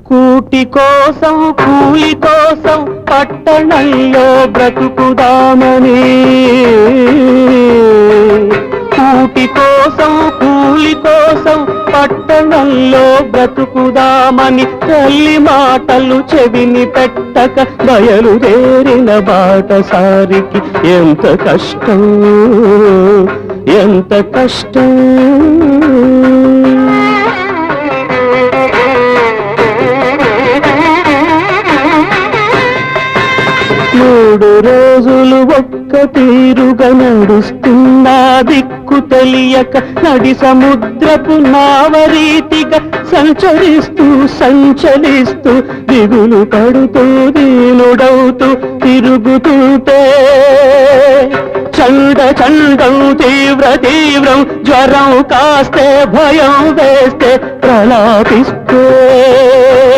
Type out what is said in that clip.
కూటి కోసం కూలి కోసం పట్టణంలో బ్రతుకుదామని, కూటి కోసం కూలి కోసం పట్టణంలో బ్రతుకుదామని తల్లి మాటలు చెవిని పెట్టక బయలుదేరిన బాటసారికి ఎంత కష్టం, ఎంత కష్టం. 3 రోజులు ఒక్క తీరుగా నడుస్తున్నా దిక్కు తెలియక నడి సముద్రపు నావరీతిగా సంచరిస్తూ సంచలిస్తూ దిగులు పడుతూ దీనుడవుతూ తిరుగుతుంటే చండ చండం తీవ్ర తీవ్రం జ్వరం కాస్తే భయం వేస్తే ప్రలాపిస్తే